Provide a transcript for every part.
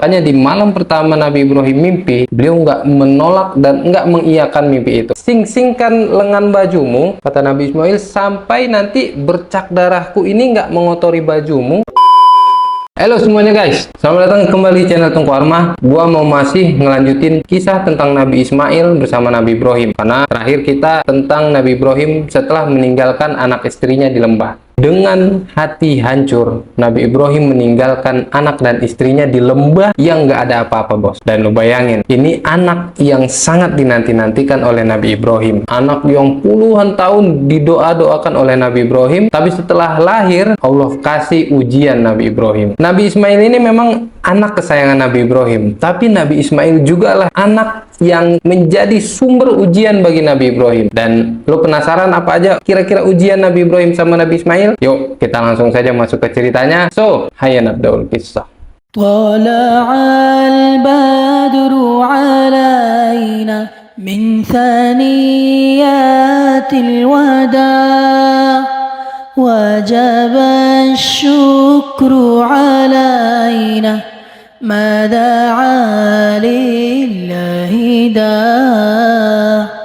Makanya di malam pertama Nabi Ibrahim mimpi, beliau nggak menolak dan nggak mengiyakan mimpi itu. Sing-singkan lengan bajumu, kata Nabi Ismail, sampai nanti bercak darahku ini nggak mengotori bajumu. Halo semuanya guys, selamat datang kembali channel Tengku Armah. Gua mau masih ngelanjutin kisah tentang Nabi Ismail bersama Nabi Ibrahim. Karena terakhir kita tentang Nabi Ibrahim setelah meninggalkan anak istrinya di lembah. Dengan hati hancur, Nabi Ibrahim meninggalkan anak dan istrinya di lembah yang nggak ada apa-apa, bos. Dan lo bayangin, ini anak yang sangat dinanti-nantikan oleh Nabi Ibrahim. Anak yang puluhan tahun didoa-doakan oleh Nabi Ibrahim. Tapi setelah lahir, Allah kasih ujian Nabi Ibrahim. Nabi Ismail ini memang anak kesayangan Nabi Ibrahim. Tapi Nabi Ismail juga lah anak yang menjadi sumber ujian bagi Nabi Ibrahim. Dan lo penasaran apa aja kira-kira ujian Nabi Ibrahim sama Nabi Ismail? Yuk, kita langsung saja masuk ke ceritanya. So, hayya nabda'ul kisah. Tala'al badru alaina min thaniyatil wada' wajaba syukru alaina ma da'a lillahi da'.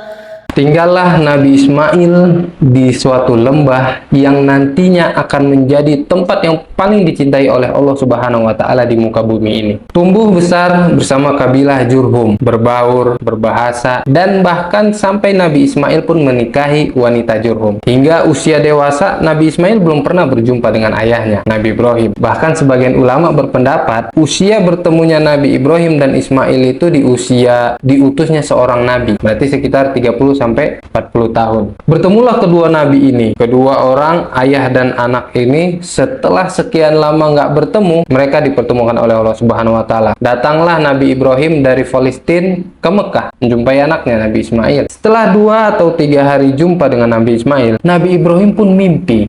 Tinggallah Nabi Ismail di suatu lembah yang nantinya akan menjadi tempat yang paling dicintai oleh Allah Subhanahu wa Ta'ala di muka bumi ini. Tumbuh besar bersama kabilah Jurhum, berbaur, berbahasa, dan bahkan sampai Nabi Ismail pun menikahi wanita Jurhum. Hingga usia dewasa, Nabi Ismail belum pernah berjumpa dengan ayahnya, Nabi Ibrahim. Bahkan sebagian ulama berpendapat, usia bertemunya Nabi Ibrahim dan Ismail itu di usia diutusnya seorang Nabi. Berarti sekitar 30 sampai 40 tahun. Bertemulah kedua nabi ini. Kedua orang, ayah dan anak ini, setelah sekian lama nggak bertemu, mereka dipertemukan oleh Allah Subhanahu wa Ta'ala. Datanglah Nabi Ibrahim dari Palestina ke Mekah menjumpai anaknya Nabi Ismail. Setelah 2 atau 3 hari jumpa dengan Nabi Ismail, Nabi Ibrahim pun mimpi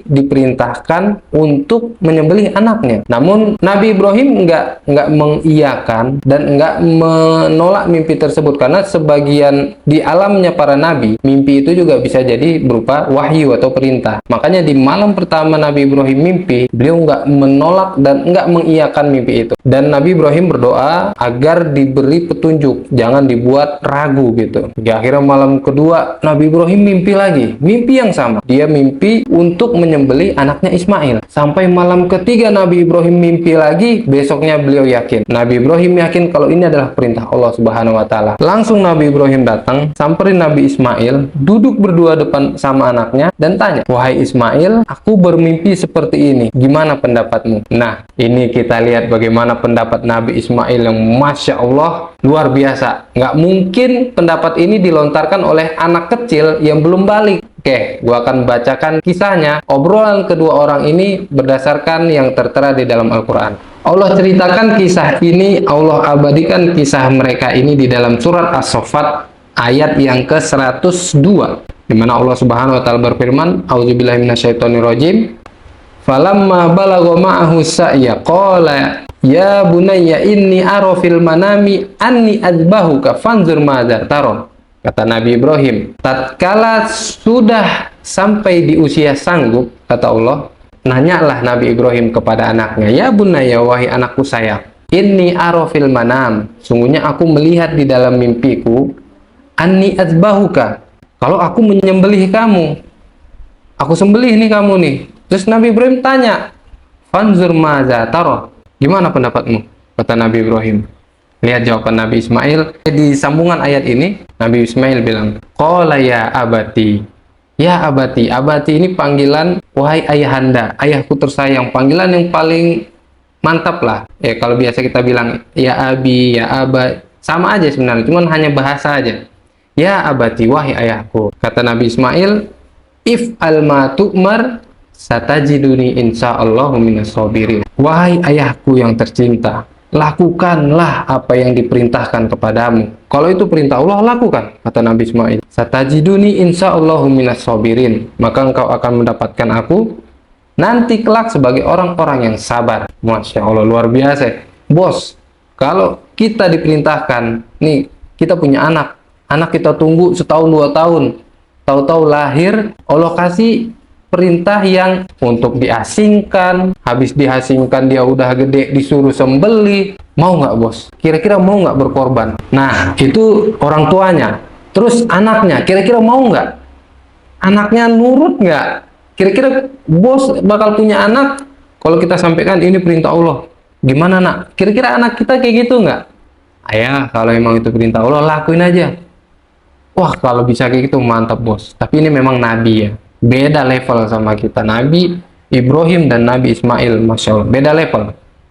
diperintahkan untuk menyembelih anaknya. Namun Nabi Ibrahim nggak mengiyakan dan nggak menolak mimpi tersebut, karena sebagian di alamnya para nabi, mimpi itu juga bisa jadi berupa wahyu atau perintah. Makanya di malam pertama Nabi Ibrahim mimpi, beliau nggak menolak dan nggak mengiyakan mimpi itu. Dan Nabi Ibrahim berdoa agar diberi petunjuk, jangan dibuat ragu gitu. Di akhirnya malam kedua, Nabi Ibrahim mimpi lagi, mimpi yang sama. Dia mimpi untuk menyembelih anaknya Ismail. Sampai malam ketiga Nabi Ibrahim mimpi lagi, besoknya beliau yakin. Nabi Ibrahim yakin kalau ini adalah perintah Allah Subhanahu wa Ta'ala. Langsung Nabi Ibrahim datang, samperin Nabi Ismail, duduk berdua depan sama anaknya, dan tanya, "Wahai Ismail, aku bermimpi seperti ini, gimana pendapatmu?" Nah, ini kita lihat bagaimana pendapat Nabi Ismail yang Masya Allah luar biasa. Nggak mungkin pendapat ini dilontarkan oleh anak kecil yang belum balik. Oke, gua akan bacakan kisahnya. Obrolan kedua orang ini berdasarkan yang tertera di dalam Al-Quran. Allah ceritakan kisah ini, Allah abadikan kisah mereka ini di dalam surat As-Saffat ayat yang ke-102, di mana Allah Subhanahu wa Ta'ala berfirman, "A'udzubillahi minasyaitonirrajim. Falamma balagha ma'ahu sa'ya qala ya bunayya inni ara fil manami anni adbahuka fanzur madza tara." Kata Nabi Ibrahim, tatkala sudah sampai di usia sanggup, kata Allah, nanyalah Nabi Ibrahim kepada anaknya, "Ya bunayya, wahai anakku sayang, inni ara fil manam, sungguhnya aku melihat di dalam mimpiku, anni azbahuka, kalau aku menyembelih kamu, aku sembelih nih kamu nih." Terus Nabi Ibrahim tanya, "Fanzur madza tara, gimana pendapatmu?" Kata Nabi Ibrahim. Lihat jawaban Nabi Ismail. Di sambungan ayat ini, Nabi Ismail bilang, "Qala ya abati." Ya abati, abati ini panggilan wahai ayahanda, ayahku tersayang, panggilan yang paling mantap lah. Ya kalau biasa kita bilang ya abi, ya aba, sama aja sebenarnya, cuman hanya bahasa aja. Ya abati, wahai ayahku. Kata Nabi Ismail, "If alma tu'mar satajiduni insyaallahu minas sabirin." Wahai ayahku yang tercinta, lakukanlah apa yang diperintahkan kepadamu. Kalau itu perintah Allah, lakukan. Kata Nabi Ismail, satajiduni insyaallahu minas sabirin, maka engkau akan mendapatkan aku nanti kelak sebagai orang-orang yang sabar. Masya Allah, luar biasa. Bos, kalau kita diperintahkan, nih kita punya anak kita tunggu setahun 2 tahun, tahu-tahu lahir, Allah kasih perintah yang untuk diasingkan, habis diasingkan dia udah gede disuruh sembelih. Mau nggak bos? Kira-kira mau nggak berkorban? Nah, itu orang tuanya. Terus anaknya, kira-kira mau nggak? Anaknya nurut nggak? Kira-kira bos bakal punya anak, kalau kita sampaikan ini perintah Allah, gimana nak? Kira-kira anak kita kayak gitu nggak? Ayah, kalau emang itu perintah Allah, lakuin aja. Wah, kalau bisa kayak gitu mantap bos. Tapi ini memang nabi ya, beda level sama kita. Nabi Ibrahim dan Nabi Ismail, Masya Allah, beda level.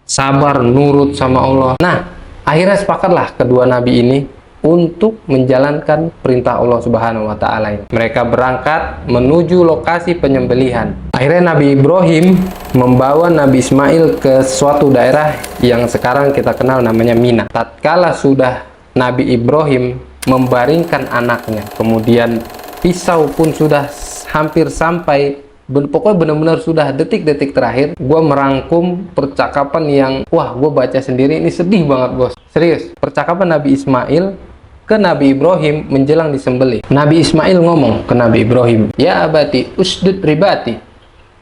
Sabar, nurut sama Allah. Nah, akhirnya sepakatlah kedua nabi ini untuk menjalankan perintah Allah Subhanahu wa Ta'ala. Mereka berangkat menuju lokasi penyembelihan. Akhirnya Nabi Ibrahim membawa Nabi Ismail ke suatu daerah yang sekarang kita kenal namanya Mina. Tatkala sudah Nabi Ibrahim membaringkan anaknya, kemudian pisau pun sudah hampir sampai, pokoknya benar-benar sudah detik-detik terakhir. Gue merangkum percakapan yang, wah, gue baca sendiri ini sedih banget bos. Serius, percakapan Nabi Ismail ke Nabi Ibrahim menjelang disembelih. Nabi Ismail ngomong ke Nabi Ibrahim, ya abati usdud ribati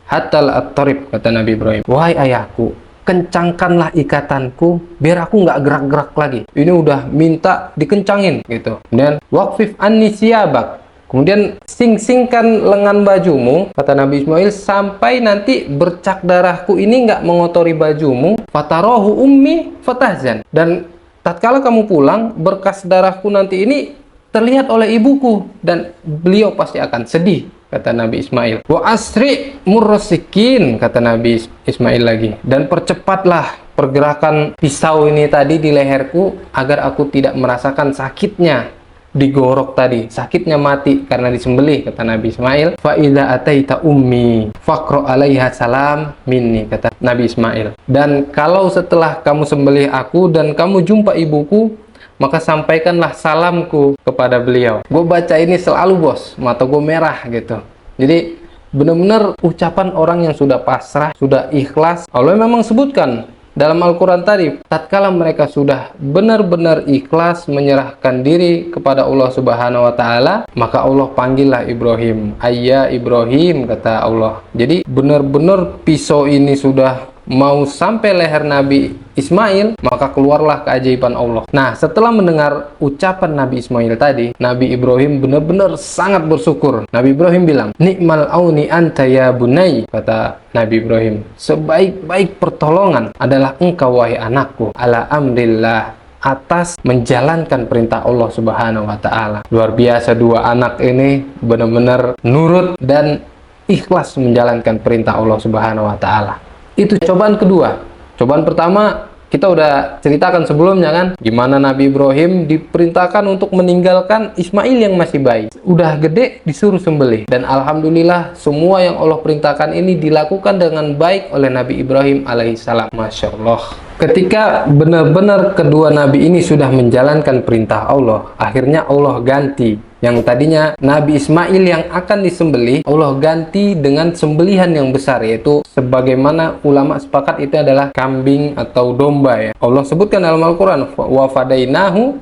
hatal at-tarib, kata Nabi Ibrahim, wahai ayahku, kencangkanlah ikatanku biar aku nggak gerak-gerak lagi. Ini udah minta dikencangin gitu. Dan waqfif anni siyabak, kemudian sing-singkan lengan bajumu, kata Nabi Ismail, sampai nanti bercak darahku ini nggak mengotori bajumu. Fatarohu ummi fatahzan, dan tatkala kamu pulang, berkas darahku nanti ini terlihat oleh ibuku dan beliau pasti akan sedih, kata Nabi Ismail. Wa asri murrasikin, kata Nabi Ismail lagi, dan percepatlah pergerakan pisau ini tadi di leherku agar aku tidak merasakan sakitnya digorok tadi, sakitnya mati karena disembelih, kata Nabi Ismail. Fa idza ataita ummi faqra 'alaiha salam minni, kata Nabi Ismail, dan kalau setelah kamu sembelih aku dan kamu jumpa ibuku, maka sampaikanlah salamku kepada beliau. Gue baca ini selalu bos, mata gue merah gitu. Jadi benar-benar ucapan orang yang sudah pasrah, sudah ikhlas. Allah memang sebutkan dalam Al-Quran tadi, tatkala mereka sudah benar-benar ikhlas menyerahkan diri kepada Allah Subhanahu wa Ta'ala, maka Allah panggillah Ibrahim. Ayya Ibrahim, kata Allah. Jadi benar-benar pisau ini sudah mau sampai leher Nabi Ismail, maka keluarlah keajaiban Allah. Nah, setelah mendengar ucapan Nabi Ismail tadi, Nabi Ibrahim benar-benar sangat bersyukur. Nabi Ibrahim bilang, nikmal auni anta ya bunai, kata Nabi Ibrahim, sebaik-baik pertolongan adalah engkau wahai anakku, ala amrillah, atas menjalankan perintah Allah Subhanahu wa Ta'ala. Luar biasa, dua anak ini benar-benar nurut dan ikhlas menjalankan perintah Allah Subhanahu wa Ta'ala. Itu cobaan kedua. Cobaan pertama kita udah ceritakan sebelumnya kan, gimana Nabi Ibrahim diperintahkan untuk meninggalkan Ismail yang masih bayi. Udah gede disuruh sembelih, dan alhamdulillah semua yang Allah perintahkan ini dilakukan dengan baik oleh Nabi Ibrahim alaihissalam. Masya Allah. Ketika benar-benar kedua nabi ini sudah menjalankan perintah Allah, akhirnya Allah ganti. Yang tadinya Nabi Ismail yang akan disembelih, Allah ganti dengan sembelihan yang besar, yaitu sebagaimana ulama sepakat itu adalah kambing atau domba ya. Allah sebutkan dalam Al-Quran, wa fadainahu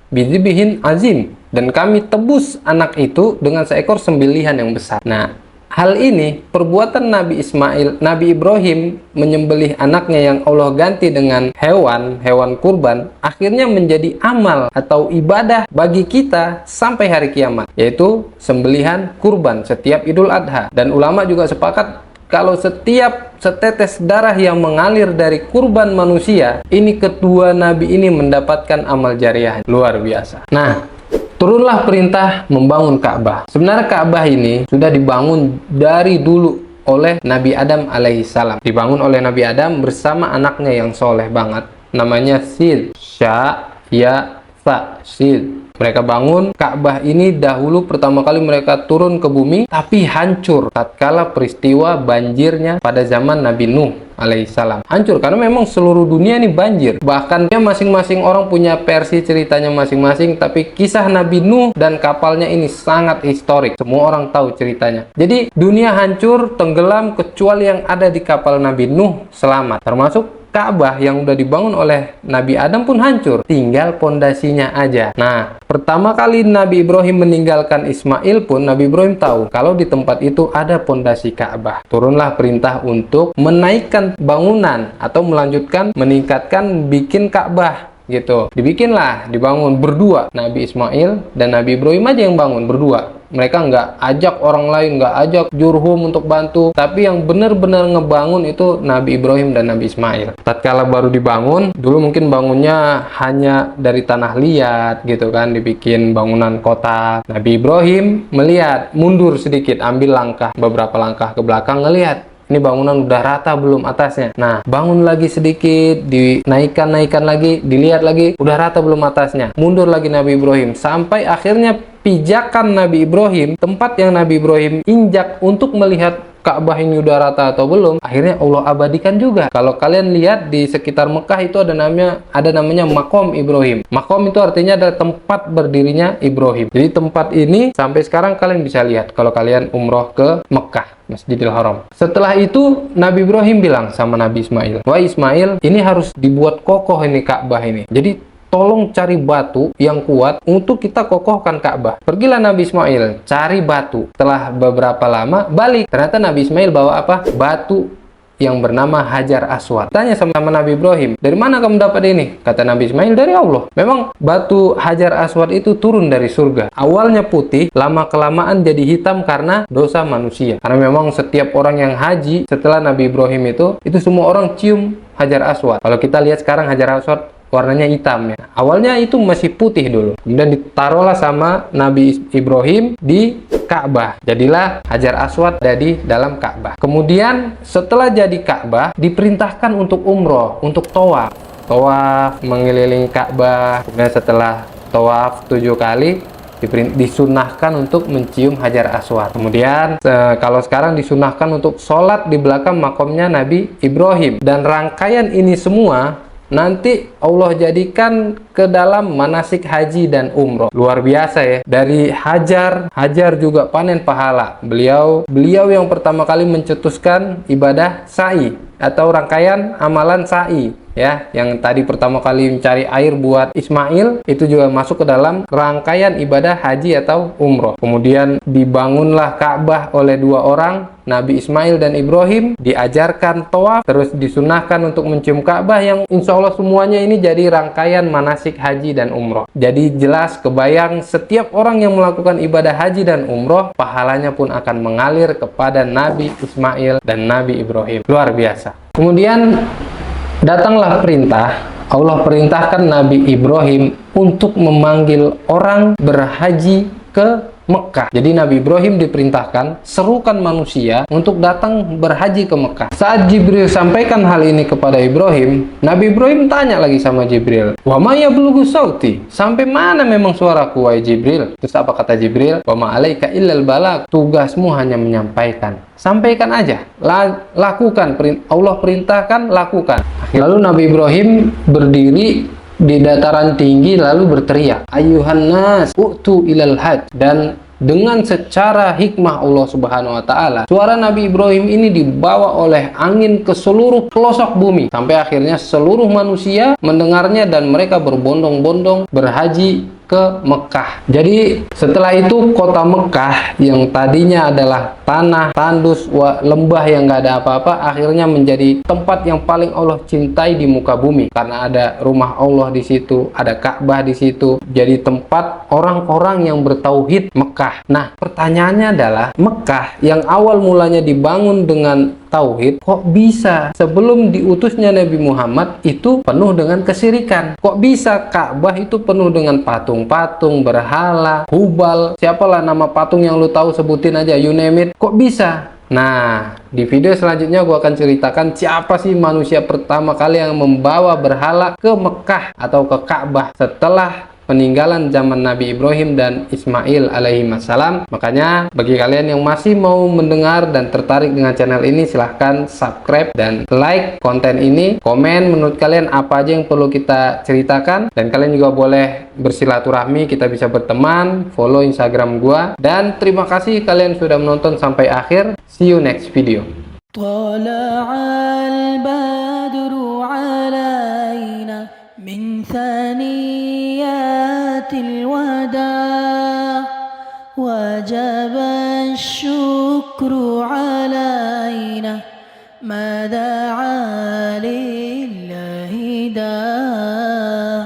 bidzibihin azim, dan kami tebus anak itu dengan seekor sembelihan yang besar. Nah, hal ini, perbuatan Nabi Ibrahim menyembelih anaknya yang Allah ganti dengan hewan kurban, akhirnya menjadi amal atau ibadah bagi kita sampai hari kiamat, yaitu sembelihan kurban setiap Idul Adha. Dan ulama juga sepakat kalau setiap setetes darah yang mengalir dari kurban manusia, ini kedua nabi ini mendapatkan amal jariah. Luar biasa. Nah, turunlah perintah membangun Ka'bah. Sebenarnya Ka'bah ini sudah dibangun dari dulu oleh Nabi Adam alaihissalam. Dibangun oleh Nabi Adam bersama anaknya yang soleh banget, namanya Sid. Sya, Ya, Sa, Sid. Mereka bangun Ka'bah ini dahulu pertama kali mereka turun ke bumi, tapi hancur tatkala peristiwa banjirnya pada zaman Nabi Nuh alaihissalam. Hancur karena memang seluruh dunia ini banjir. Bahkan masing-masing orang punya versi ceritanya masing-masing, tapi kisah Nabi Nuh dan kapalnya ini sangat historik. Semua orang tahu ceritanya. Jadi dunia hancur, tenggelam, kecuali yang ada di kapal Nabi Nuh selamat, termasuk Ka'bah yang udah dibangun oleh Nabi Adam pun hancur, tinggal pondasinya aja. Nah, pertama kali Nabi Ibrahim meninggalkan Ismail pun Nabi Ibrahim tahu kalau di tempat itu ada pondasi Ka'bah. Turunlah perintah untuk menaikkan bangunan atau melanjutkan, meningkatkan, bikin Ka'bah gitu. Dibikinlah, dibangun berdua. Nabi Ismail dan Nabi Ibrahim aja yang bangun berdua. Mereka nggak ajak orang lain, nggak ajak jurhum untuk bantu, tapi yang benar-benar ngebangun itu Nabi Ibrahim dan Nabi Ismail. Tatkala baru dibangun, dulu mungkin bangunnya hanya dari tanah liat gitu kan, dibikin bangunan kota. Nabi Ibrahim melihat, mundur sedikit, ambil langkah, beberapa langkah ke belakang, ngelihat ini bangunan udah rata belum atasnya. Nah, bangun lagi sedikit, dinaikkan lagi, dilihat lagi, udah rata belum atasnya. Mundur lagi Nabi Ibrahim, sampai akhirnya pijakan Nabi Ibrahim, tempat yang Nabi Ibrahim injak untuk melihat Ka'bah ini udah rata atau belum, akhirnya Allah abadikan juga. Kalau kalian lihat di sekitar Mekah itu ada namanya Maqam Ibrahim. Maqam itu artinya adalah tempat berdirinya Ibrahim. Jadi tempat ini sampai sekarang kalian bisa lihat kalau kalian umroh ke Mekah, Masjidil Haram. Setelah itu Nabi Ibrahim bilang sama Nabi Ismail, "Wah Ismail, ini harus dibuat kokoh ini Ka'bah ini. Jadi tolong cari batu yang kuat untuk kita kokohkan Ka'bah." Pergilah Nabi Ismail cari batu. Setelah beberapa lama balik. Ternyata Nabi Ismail bawa apa? Batu yang bernama Hajar Aswad. Tanya sama Nabi Ibrahim, "Dari mana kamu dapat ini?" Kata Nabi Ismail, "Dari Allah." Memang batu Hajar Aswad itu turun dari surga. Awalnya putih, lama-kelamaan jadi hitam karena dosa manusia. Karena memang setiap orang yang haji setelah Nabi Ibrahim itu semua orang cium Hajar Aswad. Kalau kita lihat sekarang Hajar Aswad warnanya hitam ya. Awalnya itu masih putih dulu. Kemudian ditaruhlah sama Nabi Ibrahim di Ka'bah. Jadilah Hajar Aswad dari dalam Ka'bah. Kemudian setelah jadi Ka'bah, diperintahkan untuk umroh, untuk tawaf. Tawaf mengelilingi Ka'bah. Kemudian setelah tawaf 7 kali, disunahkan untuk mencium Hajar Aswad. Kemudian kalau sekarang disunahkan untuk sholat di belakang makamnya Nabi Ibrahim. Dan rangkaian ini semua nanti Allah jadikan ke dalam manasik haji dan umroh. Luar biasa ya. Dari Hajar juga panen pahala. Beliau yang pertama kali mencetuskan ibadah sa'i atau rangkaian amalan sa'i ya, yang tadi pertama kali mencari air buat Ismail, itu juga masuk ke dalam rangkaian ibadah haji atau umroh. Kemudian dibangunlah Ka'bah oleh 2 orang, Nabi Ismail dan Ibrahim, diajarkan tawaf, terus disunahkan untuk mencium Ka'bah, yang insya Allah semuanya ini jadi rangkaian manasik haji dan umroh. Jadi jelas kebayang setiap orang yang melakukan ibadah haji dan umroh, pahalanya pun akan mengalir kepada Nabi Ismail dan Nabi Ibrahim. Luar biasa. Kemudian datanglah perintah, Allah perintahkan Nabi Ibrahim untuk memanggil orang berhaji ke Mekah. Jadi Nabi Ibrahim diperintahkan serukan manusia untuk datang berhaji ke Mekah. Saat Jibril sampaikan hal ini kepada Ibrahim, Nabi Ibrahim tanya lagi sama Jibril, "Wa ma yablughu sauti?" Sampai mana memang suaraku wahai Jibril? Terus apa kata Jibril? "Wa ma 'alaika illal balag." Tugasmu hanya menyampaikan. Sampaikan aja, lakukan. Allah perintahkan, lakukan. Lalu Nabi Ibrahim berdiri di dataran tinggi lalu berteriak, "Ayuhan nas, u'tu ilal hajj." Dan dengan secara hikmah Allah Subhanahu wa taala, suara Nabi Ibrahim ini dibawa oleh angin ke seluruh pelosok bumi, sampai akhirnya seluruh manusia mendengarnya dan mereka berbondong-bondong berhaji ke Mekah. Jadi setelah itu kota Mekah yang tadinya adalah tanah tandus, lembah yang nggak ada apa-apa, akhirnya menjadi tempat yang paling Allah cintai di muka bumi karena ada rumah Allah di situ, ada Ka'bah di situ. Jadi tempat orang-orang yang bertauhid Mekah. Nah, pertanyaannya adalah Mekah yang awal mulanya dibangun dengan tauhid, kok bisa sebelum diutusnya Nabi Muhammad itu penuh dengan kesyirikan? Kok bisa Ka'bah itu penuh dengan patung-patung, berhala, Hubal, siapalah nama patung yang lu tahu, sebutin aja, you name it. Kok bisa? Nah, di video selanjutnya gua akan ceritakan siapa sih manusia pertama kali yang membawa berhala ke Mekah atau ke Ka'bah setelah peninggalan zaman Nabi Ibrahim dan Ismail alaihissalam. Makanya bagi kalian yang masih mau mendengar dan tertarik dengan channel ini, silahkan subscribe dan like konten ini. Komen menurut kalian apa aja yang perlu kita ceritakan, dan kalian juga boleh bersilaturahmi, kita bisa berteman. Follow Instagram gua, dan terima kasih kalian sudah menonton sampai akhir. See you next video. طلع البدر علينا من ثنيات الوداع وجب الشكر علينا ما دعا لله داع